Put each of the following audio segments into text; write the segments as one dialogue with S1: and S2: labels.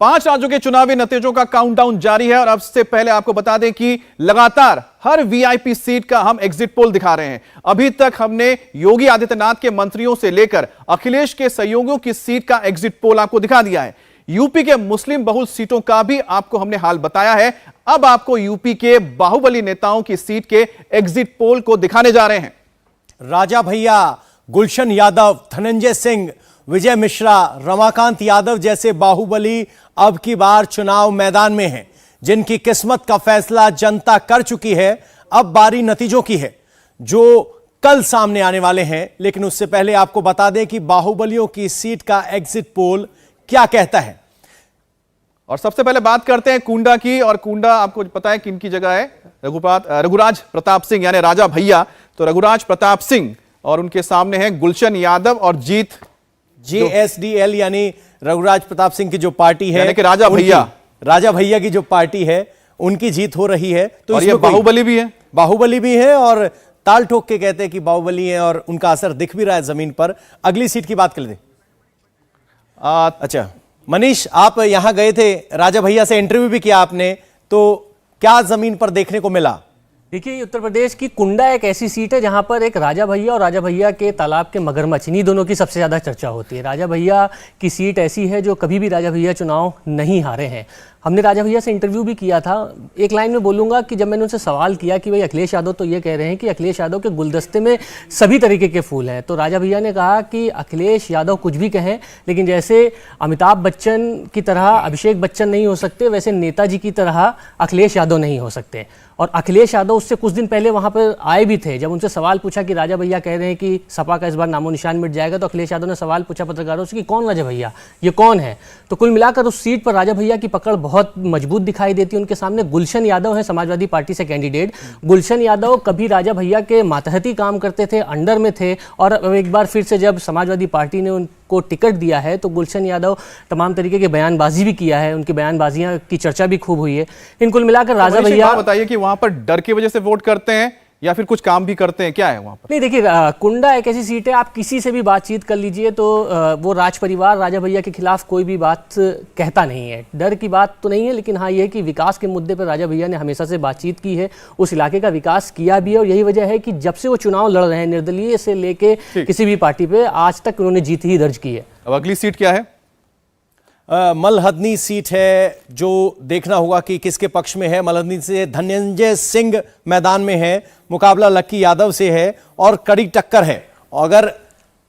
S1: 5 राज्यों के चुनावी नतीजों का काउंटडाउन जारी है और अब से पहले आपको बता दें कि लगातार हर वीआईपी सीट का हम एग्जिट पोल दिखा रहे हैं। अभी तक हमने योगी आदित्यनाथ के मंत्रियों से लेकर अखिलेश के सहयोगियों की सीट का एग्जिट पोल आपको दिखा दिया है। यूपी के मुस्लिम बहुल सीटों का भी आपको हमने हाल बताया है। अब आपको यूपी के बाहुबली नेताओं की सीट के एग्जिट पोल को दिखाने जा रहे हैं।
S2: राजा भैया, गुलशन यादव, धनंजय सिंह, विजय मिश्रा, रमाकांत यादव जैसे बाहुबली अब की बार चुनाव मैदान में हैं, जिनकी किस्मत का फैसला जनता कर चुकी है। अब बारी नतीजों की है जो कल सामने आने वाले हैं। लेकिन उससे पहले आपको बता दें कि बाहुबलियों की सीट का एग्जिट पोल क्या कहता है।
S1: और सबसे पहले बात करते हैं कुंडा की। और कुंडा आपको पता है कि इनकी जगह है रघुराज प्रताप सिंह यानी राजा भैया। तो रघुराज प्रताप सिंह और उनके सामने हैं गुलशन यादव और जीत
S2: JSDL यानी रघुराज प्रताप सिंह की जो पार्टी है, राजा भैया की जो पार्टी है, उनकी जीत हो रही है। तो
S1: और ये बाहुबली भी है
S2: और ताल ठोक के कहते हैं कि बाहुबली है और उनका असर दिख भी रहा है जमीन पर। अगली सीट की बात कर लेते। अच्छा मनीष, आप यहां गए थे, राजा भैया से इंटरव्यू भी किया आपने, तो क्या जमीन पर देखने को मिला?
S3: देखिए, उत्तर प्रदेश की कुंडा एक ऐसी सीट है जहां पर एक राजा भैया और राजा भैया के तालाब के मगरमच्छ, इन्हीं दोनों की सबसे ज़्यादा चर्चा होती है। राजा भैया की सीट ऐसी है जो कभी भी राजा भैया चुनाव नहीं हारे हैं। हमने राजा भैया से इंटरव्यू भी किया था। एक लाइन में बोलूँगा कि जब मैंने उनसे सवाल किया कि भाई अखिलेश यादव तो ये कह रहे हैं कि अखिलेश यादव के गुलदस्ते में सभी तरीके के फूल हैं, तो राजा भैया ने कहा कि अखिलेश यादव कुछ भी कहें, लेकिन जैसे अमिताभ बच्चन की तरह अभिषेक बच्चन नहीं हो सकते, वैसे नेताजी की तरह अखिलेश यादव नहीं हो सकते। और अखिलेश यादव उससे कुछ दिन पहले वहाँ पर आए भी थे। जब उनसे सवाल पूछा कि राजा भैया कह रहे हैं कि सपा का इस बार नामो निशान मिट जाएगा, तो अखिलेश यादव ने सवाल पूछा पत्रकारों से कि कौन राजा भैया, ये कौन है? तो कुल मिलाकर उस सीट पर राजा भैया की पकड़ बहुत मजबूत दिखाई देती है। उनके सामने गुलशन यादव हैं, समाजवादी पार्टी से कैंडिडेट। गुलशन यादव कभी राजा भैया के मातहती काम करते थे, अंडर में थे, और एक बार फिर से जब समाजवादी पार्टी ने उनको टिकट दिया है तो गुलशन यादव तमाम तरीके के बयानबाजी भी किया है, उनकी बयानबाजियां की चर्चा भी खूब हुई है। इन कुल मिलाकर राजा भैया,
S1: बताइए कि वहां पर डर की वजह से वोट करते हैं या फिर कुछ काम भी करते हैं, क्या है वहां पर?
S3: नहीं, देखिए, कुंडा एक ऐसी सीट है, आप किसी से भी बातचीत कर लीजिए तो वो राज परिवार राजा भैया के खिलाफ कोई भी बात कहता नहीं है। डर की बात तो नहीं है, लेकिन हाँ ये है कि विकास के मुद्दे पर राजा भैया ने हमेशा से बातचीत की है, उस इलाके का विकास किया भी है। और यही वजह है कि जब से वो चुनाव लड़ रहे हैं, निर्दलीय से लेके किसी भी पार्टी पे, आज तक उन्होंने जीत ही दर्ज की है।
S1: अब अगली सीट क्या है?
S2: मलहदनी सीट है, जो देखना होगा कि किसके पक्ष में है। मलहदनी से धनंजय सिंह मैदान में है, मुकाबला लक्की यादव से है और कड़ी टक्कर है। अगर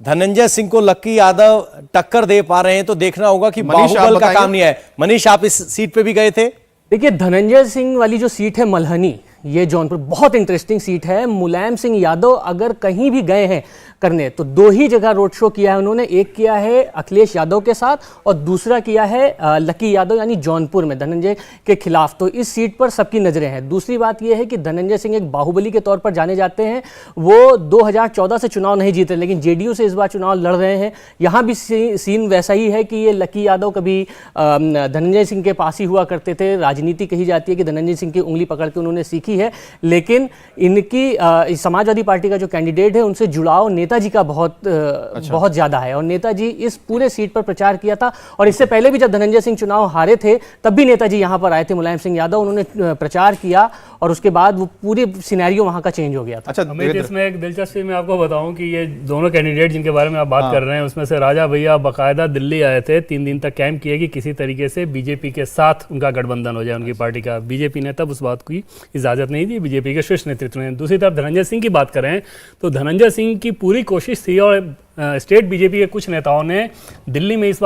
S2: धनंजय सिंह को लक्की यादव टक्कर दे पा रहे हैं तो देखना होगा कि बाहुबल का काम नहीं है। मनीष, आप इस सीट पे भी गए थे।
S3: देखिए, धनंजय सिंह वाली जो सीट है मल्हनी, ये जौनपुर बहुत इंटरेस्टिंग सीट है। मुलायम सिंह यादव अगर कहीं भी गए हैं करने तो 2 ही जगह रोड शो किया है उन्होंने। एक किया है अखिलेश यादव के साथ और दूसरा किया है लकी यादव यानी जौनपुर में धनंजय के खिलाफ। तो इस सीट पर सबकी नजरें हैं। दूसरी बात यह है कि धनंजय सिंह एक बाहुबली के तौर पर जाने जाते हैं। वो 2014 से चुनाव नहीं जीते, लेकिन जेडीयू से इस बार चुनाव लड़ रहे हैं। यहाँ भी सीन वैसा ही है कि ये लकी यादव कभी धनंजय सिंह के पास ही हुआ करते थे। राजनीति कही जाती है कि धनंजय सिंह की उंगली पकड़ के उन्होंने सीखी है, लेकिन इनकी समाजवादी पार्टी का जो कैंडिडेट है उनसे जुड़ाव नेताजी का बहुत ज्यादा है। और नेताजी इस पूरे सीट पर प्रचार किया था, और इससे पहले भी जब धनंजय सिंह चुनाव हारे थे तब भी नेताजी यहां पर आए थे, मुलायम सिंह यादव, उन्होंने प्रचार किया और उसके बाद वो पूरी सिनेरियो वहां का चेंज हो गया था।
S4: अच्छा, इसमें एक दिलचस्पी मैं आपको बताऊं कि ये दोनों कैंडिडेट जिनके बारे में आप बात कर रहे हैं, उसमें से राजा भैया बाकायदा दिल्ली आए थे, 3 दिन तक कैंप किए कि किसी तरीके से बीजेपी के साथ उनका गठबंधन हो जाए, उनकी पार्टी का। बीजेपी ने तब उस बात की इजाजत नहीं दी, बीजेपी के शीर्ष नेतृत्व ने। दूसरी तरफ धनंजय सिंह की बात करें तो धनंजय सिंह की पूरी कोशिश थी, और स्टेट बीजेपी के कुछ नेताओं ने दिल्ली में इस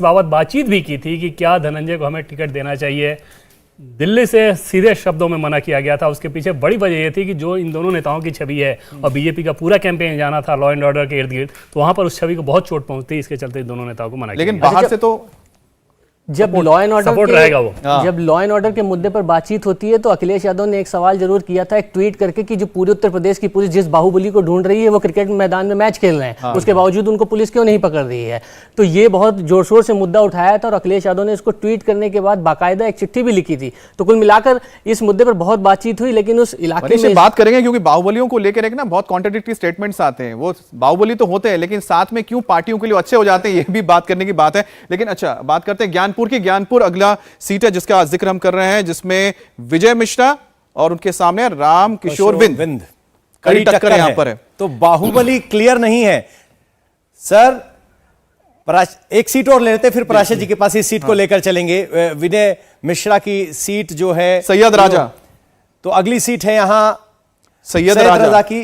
S4: बाबत बातचीत भी की थी कि क्या धनंजय को हमें टिकट देना चाहिए। दिल्ली से सीधे शब्दों में मना किया गया था। उसके पीछे बड़ी वजह यह थी कि जो इन दोनों नेताओं की छवि है और बीजेपी का पूरा कैंपेन जाना था लॉ एंड ऑर्डर के इर्द गिर्द, तो वहां पर उस छवि को बहुत चोट पहुंचती, इसके चलते दोनों नेताओं को मना किया।
S1: लेकिन बाहर से तो
S3: जब लॉ एंड ऑर्डर के मुद्दे पर बातचीत होती है तो अखिलेश यादव ने एक सवाल जरूर किया था, एक ट्वीट करके, कि जो पूरे उत्तर प्रदेश की पुलिस जिस बाहुबली को ढूंढ रही है वो क्रिकेट मैदान में मैच खेल रहे हैं, उसके बावजूद उनको पुलिस क्यों नहीं पकड़ रही है। तो ये बहुत जोर शोर से मुद्दा उठाया था और अखिलेश यादव ने इसको ट्वीट करने के बाद बाकायदा एक चिट्ठी भी लिखी थी। तो कुल मिलाकर इस मुद्दे पर बहुत बातचीत हुई, लेकिन उस इलाके में
S1: बात करेंगे क्योंकि बाहुबलियों को लेकर एक ना बहुत कॉन्ट्राडिक्टरी स्टेटमेंट्स आते हैं। वो बाहुबली तो होते हैं, लेकिन साथ में क्यों पार्टियों के लिए अच्छे हो जाते हैं, ये भी बात करने की बात है। लेकिन अच्छा, बात करते हैं ज्ञान ज्ञानपुर की। ज्ञानपुर अगला सीट है जिसका जिक्र हम कर रहे हैं, जिसमें विजय मिश्रा और उनके सामने राम किशोर विंद। कड़ी टक्कर यहां पर है।
S2: तो बाहुबली क्लियर नहीं है सर। एक सीट और ले लेते, फिर पराशर जी के पास इस सीट को लेकर चलेंगे। विजय मिश्रा की सीट जो है
S1: सैयद राजा,
S2: तो अगली सीट है यहां
S1: सैयद
S2: राजा की।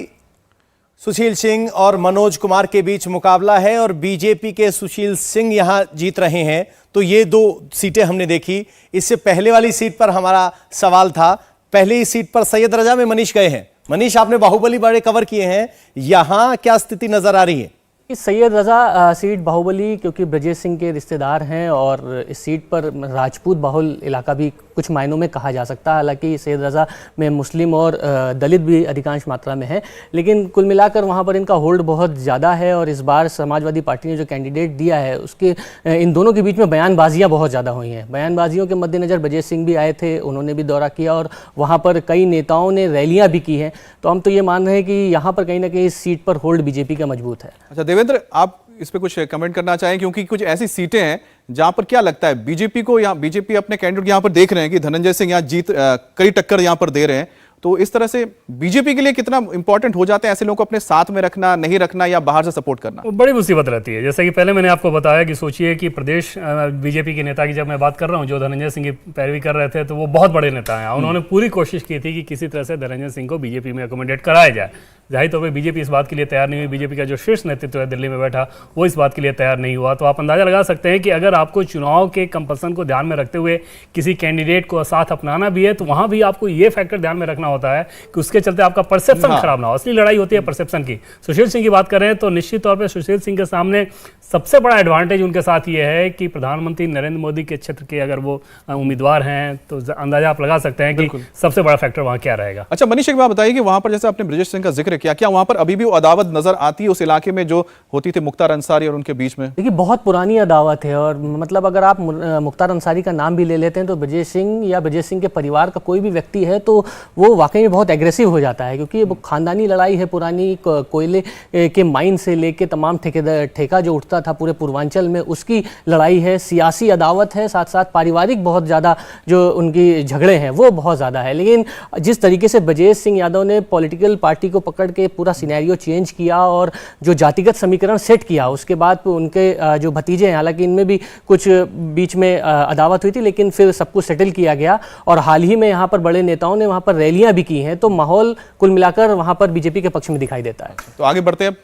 S2: सुशील सिंह और मनोज कुमार के बीच मुकाबला है और बीजेपी के सुशील सिंह यहां जीत रहे हैं। तो ये दो सीटें हमने देखी। इससे पहले वाली सीट पर हमारा सवाल था, पहली सीट पर सैयद रजा में मनीष गए हैं। मनीष, आपने बाहुबली बड़े कवर किए हैं, यहां क्या स्थिति नजर आ रही है?
S3: सैयद रजा सीट बाहुबली क्योंकि ब्रजेश सिंह के रिश्तेदार हैं और इस सीट पर राजपूत बाहुल इलाका भी कुछ मायनों में कहा जा सकता है। हालांकि सैयद रजा में मुस्लिम और दलित भी अधिकांश मात्रा में है, लेकिन कुल मिलाकर वहां पर इनका होल्ड बहुत ज़्यादा है। और इस बार समाजवादी पार्टी ने जो कैंडिडेट दिया है उसके इन दोनों के बीच में बयानबाजियाँ बहुत ज़्यादा हुई हैं। बयानबाजियों के मद्देनज़र ब्रजेश सिंह भी आए थे, उन्होंने भी दौरा किया और वहाँ पर कई नेताओं ने रैलियाँ भी की हैं। तो हम तो ये मान रहे हैं कि यहाँ पर कहीं ना कहीं इस सीट पर होल्ड बीजेपी का मजबूत है।
S1: अच्छा देवेंद्र, आप इस पे कुछ कमेंट करना चाहें, क्योंकि कुछ ऐसी सीटें हैं जहां पर क्या लगता है बीजेपी को, यहाँ बीजेपी अपने कैंडिडेट यहां पर देख रहे हैं कि धनंजय सिंह यहां कड़ी टक्कर यहां पर दे रहे हैं, तो इस तरह से बीजेपी के लिए कितना इंपॉर्टेंट हो जाते हैं ऐसे लोगों को अपने साथ में रखना, नहीं रखना या बाहर से सपोर्ट करना?
S4: बड़ी मुसीबत रहती है। जैसे कि पहले मैंने आपको बताया कि सोचिए कि प्रदेश बीजेपी के नेता की जब मैं बात कर रहा हूं जो धनंजय सिंह की पैरवी कर रहे थे, तो वो बहुत बड़े नेता हैं। उन्होंने पूरी कोशिश की थी कि किसी तरह से धनंजय सिंह को बीजेपी में अकोमोडेट कराया जाए। जाहिर तौर पर बीजेपी इस बात के लिए तैयार नहीं हुई। बीजेपी का जो शीर्ष नेतृत्व है दिल्ली में बैठा, वो इस बात के लिए तैयार नहीं हुआ। तो आप अंदाजा लगा सकते हैं कि अगर आपको चुनाव के कंपल्सन को ध्यान में रखते हुए किसी कैंडिडेट को साथ अपनाना भी है, तो वहां भी आपको ये फैक्टर ध्यान में रखना होता है कि उसके चलते आपका परसेप्शन खराब ना हो। असली लड़ाई होती है परसेप्शन की। सुशील सिंह की बात करें तो निश्चित तौर पर सुशील सिंह के सामने सबसे बड़ा एडवांटेज उनके साथ ये है कि प्रधानमंत्री नरेंद्र मोदी के क्षेत्र के अगर वो उम्मीदवार हैं, तो अंदाजा आप लगा सकते हैं कि सबसे बड़ा फैक्टर वहां क्या रहेगा।
S1: अच्छा मनीष, एक बात बताइए कि वहां पर जैसे आपने ब्रजेश सिंह का जिक्र किया, क्या वहां पर अभी भी वो अदावत नजर आती है उस इलाके में जो होती थी मुख्तार अंसारी और उनके बीच में?
S3: देखिए बहुत पुरानी अदावत है और मतलब अगर आप मुख्तार अंसारी का नाम भी ले लेते हैं तो ब्रजेश सिंह या ब्रजेश सिंह के परिवार का कोई भी व्यक्ति है तो वो वाकई में बहुत एग्रेसिव हो जाता है, क्योंकि वो खानदानी लड़ाई है पुरानी। कोयले के माइन से लेके तमाम ठेका जो उठता था पूरे पूर्वांचल में, उसकी लड़ाई है। सियासी अदावत है, साथ साथ पारिवारिक बहुत ज़्यादा जो उनकी झगड़े हैं वो बहुत ज़्यादा है। लेकिन जिस तरीके से ब्रजेश सिंह यादव ने पॉलिटिकल पार्टी को पकड़ के पूरा सिनेरियो चेंज किया और जो जातिगत समीकरण सेट किया, उसके बाद उनके जो भतीजे हैं, हालांकि इनमें भी कुछ बीच में अदावत हुई थी, लेकिन फिर सब कुछ सेटल किया गया और हाल ही में यहाँ पर बड़े नेताओं ने वहाँ पर रैलियाँ भी की हैं। तो माहौल कुल मिलाकर वहाँ पर बीजेपी के पक्ष में दिखाई देता है।
S1: तो आगे बढ़ते हैं।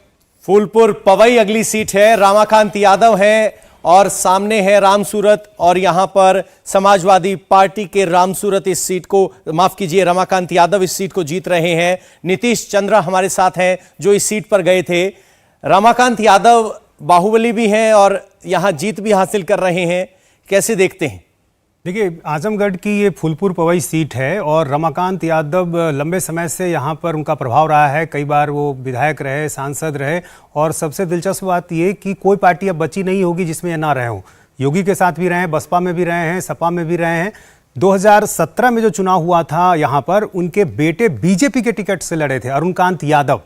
S2: फूलपुर पवई अगली सीट है, रमाकांत यादव है और सामने है रामसूरत, और यहां पर समाजवादी पार्टी के रामसूरत इस सीट को, माफ कीजिए, रमाकांत यादव इस सीट को जीत रहे हैं। नीतीश चंद्रा हमारे साथ हैं जो इस सीट पर गए थे। रमाकांत यादव बाहुबली भी हैं और यहां जीत भी हासिल कर रहे हैं, कैसे देखते हैं?
S5: देखिए, आजमगढ़ की ये फूलपुर पवई सीट है और रमाकांत यादव लंबे समय से यहाँ पर उनका प्रभाव रहा है। कई बार वो विधायक रहे, सांसद रहे, और सबसे दिलचस्प बात ये कि कोई पार्टी अब बची नहीं होगी जिसमें ये ना रहे हों। योगी के साथ भी रहे हैं, बसपा में भी रहे हैं, सपा में भी रहे हैं। 2017 में जो चुनाव हुआ था यहाँ पर, उनके बेटे बीजेपी के टिकट से लड़े थे, अरुणकांत यादव।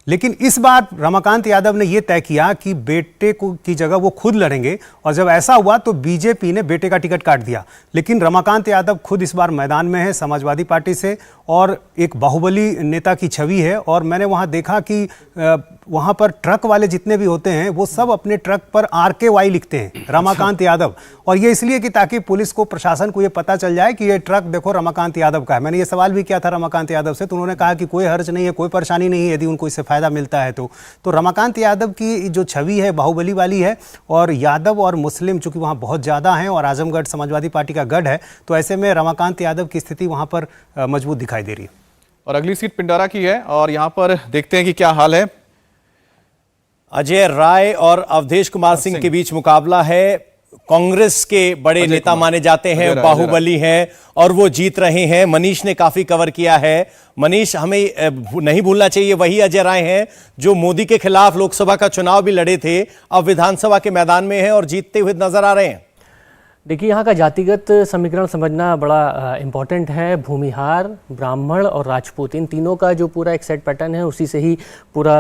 S5: लेकिन इस बार रमाकांत यादव ने यह तय किया कि बेटे को की जगह वो खुद लड़ेंगे, और जब ऐसा हुआ तो बीजेपी ने बेटे का टिकट काट दिया। लेकिन रमाकांत यादव खुद इस बार मैदान में है समाजवादी पार्टी से, और एक बाहुबली नेता की छवि है। और मैंने वहां देखा कि वहां पर ट्रक वाले जितने भी होते हैं वो सब अपने ट्रक पर RKY लिखते हैं, रमाकांत यादव। और ये इसलिए कि ताकि पुलिस को, प्रशासन को ये पता चल जाए कि ये ट्रक देखो रमाकांत यादव का है। मैंने ये सवाल भी किया था रमाकांत यादव से, तो उन्होंने कहा कि कोई हर्ज नहीं है, कोई परेशानी नहीं है यदि उनको इससे फायदा मिलता है तो रमाकांत यादव की जो छवि है बाहुबली वाली है। और यादव और मुस्लिम चूंकि वहां बहुत ज्यादा हैं और आजमगढ़ समाजवादी पार्टी का गढ़ है, तो ऐसे में रमाकांत यादव की स्थिति वहां पर मजबूत दिखाई दे रही है।
S1: और अगली सीट पिंडारा की है और यहां पर देखते हैं कि क्या हाल है।
S2: अजय राय और अवधेश कुमार सिंह के बीच मुकाबला है। कांग्रेस के बड़े नेता माने जाते हैं, बाहुबली हैं और वो जीत रहे हैं। मनीष ने काफी कवर किया है। मनीष, हमें नहीं भूलना चाहिए वही अजय राय हैं जो मोदी के खिलाफ लोकसभा का चुनाव भी लड़े थे, अब विधानसभा के मैदान में हैं और जीतते हुए नजर आ रहे हैं।
S3: देखिए, यहाँ का जातिगत समीकरण समझना बड़ा इम्पॉर्टेंट है। भूमिहार, ब्राह्मण और राजपूत, इन तीनों का जो पूरा एक सेट पैटर्न है, उसी से ही पूरा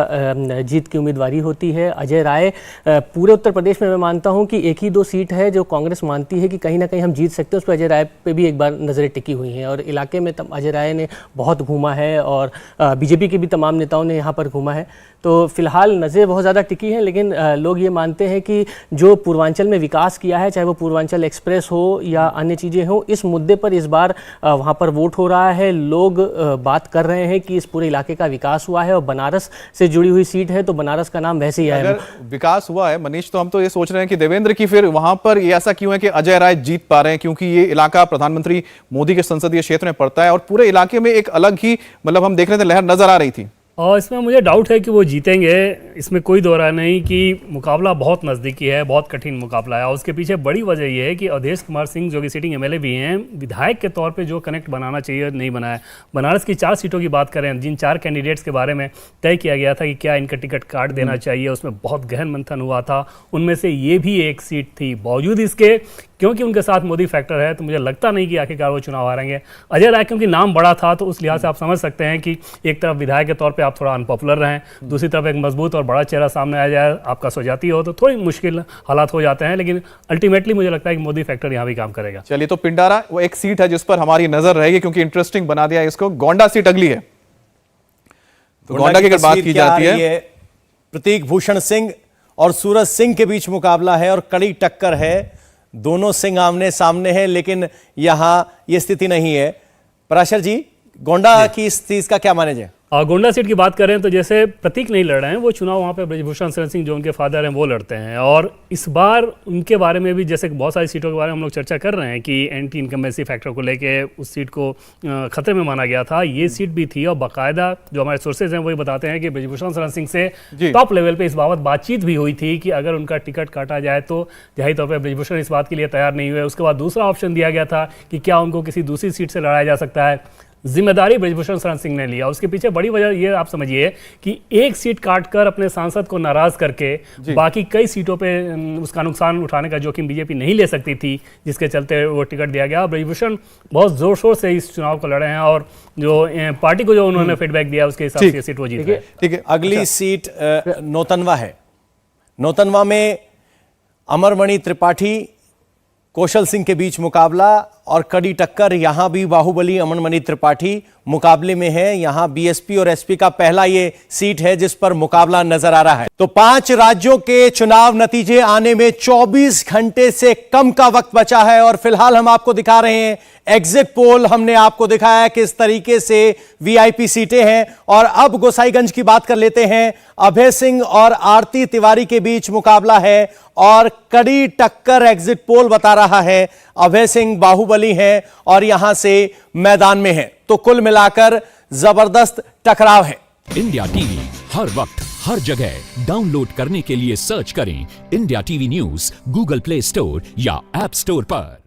S3: जीत की उम्मीदवारी होती है। अजय राय, पूरे उत्तर प्रदेश में मैं मानता हूँ कि एक ही दो सीट है जो कांग्रेस मानती है कि कहीं ना कहीं हम जीत सकते हैं, उस पर अजय राय पे भी एक बार नज़रें टिकी हुई हैं। और इलाके में अजय राय ने बहुत घूमा है और बीजेपी के भी तमाम नेताओं ने यहाँ पर घूमा है। तो फिलहाल नज़रें बहुत ज़्यादा टिकी हैं, लेकिन लोग ये मानते हैं कि जो पूर्वांचल में विकास किया है, चाहे वो पूर्वांचल एक्सप्रेस हो या अन्य चीज़ें हो, इस मुद्दे पर इस बार वहाँ पर वोट हो रहा है। लोग बात कर रहे हैं कि इस पूरे इलाके का विकास हुआ है और बनारस से जुड़ी हुई सीट है तो बनारस का नाम वैसे ही है।
S1: अगर विकास हुआ है मनीष, तो हम तो ये सोच रहे हैं कि देवेंद्र की फिर वहां पर ये ऐसा क्यों है कि अजय राय जीत पा रहे हैं, क्योंकि ये इलाका प्रधानमंत्री मोदी के संसदीय क्षेत्र में पड़ता है और पूरे इलाके में एक अलग ही मतलब हम देख रहे थे लहर नजर आ रही थी।
S4: और इसमें मुझे डाउट है कि वो जीतेंगे, इसमें कोई दो राय नहीं कि मुकाबला बहुत नज़दीकी है, बहुत कठिन मुकाबला है। और उसके पीछे बड़ी वजह यह है कि अवधेश कुमार सिंह जो कि सिटिंग एमएलए भी हैं, विधायक के तौर पे जो कनेक्ट बनाना चाहिए नहीं बनाया। बनारस की 4 सीटों की बात करें, जिन 4 कैंडिडेट्स के बारे में तय किया गया था कि क्या इनका टिकट काट देना चाहिए, उसमें बहुत गहन मंथन हुआ था। उनमें से ये भी एक सीट थी। बावजूद इसके, क्योंकि उनके साथ मोदी फैक्टर है, तो मुझे लगता नहीं कि आखिरकार वो चुनाव हारेंगे। अजय राय क्योंकि नाम बड़ा था, तो उस लिहाज से आप समझ सकते हैं कि एक तरफ विधायक के तौर पे आप थोड़ा अनपॉपुलर रहें, दूसरी तरफ एक मजबूत और बड़ा चेहरा सामने आ जाए, आपका स्वजाती हो, तो थोड़ी मुश्किल हालात हो जाते हैं। लेकिन अल्टीमेटली मुझे लगता है कि मोदी फैक्टर यहाँ भी काम करेगा।
S1: चलिए, तो पिंडारा वो एक सीट है जिस पर हमारी नजर रहेगी, क्योंकि इंटरेस्टिंग बना दिया इसको। गोंडा सीट अगली है, तो गोंडा की अगर बात की जाती है,
S2: प्रतीक भूषण सिंह और सूरज सिंह के बीच मुकाबला है और कड़ी टक्कर है। दोनों सिंह आमने सामने हैं, लेकिन यहां यह स्थिति नहीं है। पराशर जी, गोंडा की इस चीज का क्या माने जाए?
S4: गोंडा सीट की बात करें तो जैसे प्रतीक नहीं लड़ रहे हैं, वो चुनाव वहाँ पे ब्रजभूषण शरण सिंह जो उनके फादर हैं वो लड़ते हैं। और इस बार उनके बारे में भी जैसे बहुत सारी सीटों के बारे में हम लोग चर्चा कर रहे हैं कि एंटी इनकम्बेंसी फैक्टर को लेके उस सीट को खतरे में माना गया था। ये सीट भी थी और बाकायदा जो हमारे सोर्सेज हैं वही बताते हैं कि ब्रजभूषण शरण सिंह से टॉप लेवल पर इस बाबत बातचीत भी हुई थी कि अगर उनका टिकट काटा जाए तो जाहिर तौर पर ब्रजभूषण इस बात के लिए तैयार नहीं हुए। उसके बाद दूसरा ऑप्शन दिया गया था कि क्या उनको किसी दूसरी सीट से लड़ाया जा सकता है। जिम्मेदारी ब्रजभूषण शरण सिंह ने लिया। उसके पीछे बड़ी वजह ये आप समझिए कि एक सीट काटकर अपने सांसद को नाराज करके बाकी कई सीटों पे उसका नुकसान उठाने का जोखिम बीजेपी नहीं ले सकती थी, जिसके चलते वो टिकट दिया गया। ब्रजभूषण बहुत जोर शोर से इस चुनाव को लड़े हैं और जो पार्टी को जो उन्होंने फीडबैक दिया उसके हिसाब से सीट वो जीत गए।
S2: ठीक है, अगली सीट नौतनवा है। नौतनवा में अमरमणि त्रिपाठी, कौशल सिंह के बीच मुकाबला और कड़ी टक्कर। यहां भी बाहुबली अमरमणि त्रिपाठी मुकाबले में है। यहां बीएसपी और एसपी का पहला ये सीट है जिस पर मुकाबला नजर आ रहा है। तो 5 राज्यों के चुनाव नतीजे आने में 24 घंटे से कम का वक्त बचा है और फिलहाल हम आपको दिखा रहे हैं एग्जिट पोल। हमने आपको दिखाया किस तरीके से वीआईपी सीटें हैं। और अब गोसाईगंज की बात कर लेते हैं। अभय सिंह और आरती तिवारी के बीच मुकाबला है और कड़ी टक्कर एग्जिट पोल बता रहा है। अभय सिंह बाहुबली हैं और यहां से मैदान में हैं। तो कुल मिलाकर जबरदस्त टकराव है।
S6: इंडिया टीवी हर वक्त हर जगह डाउनलोड करने के लिए सर्च करें India TV news Google play store या ऐप स्टोर पर।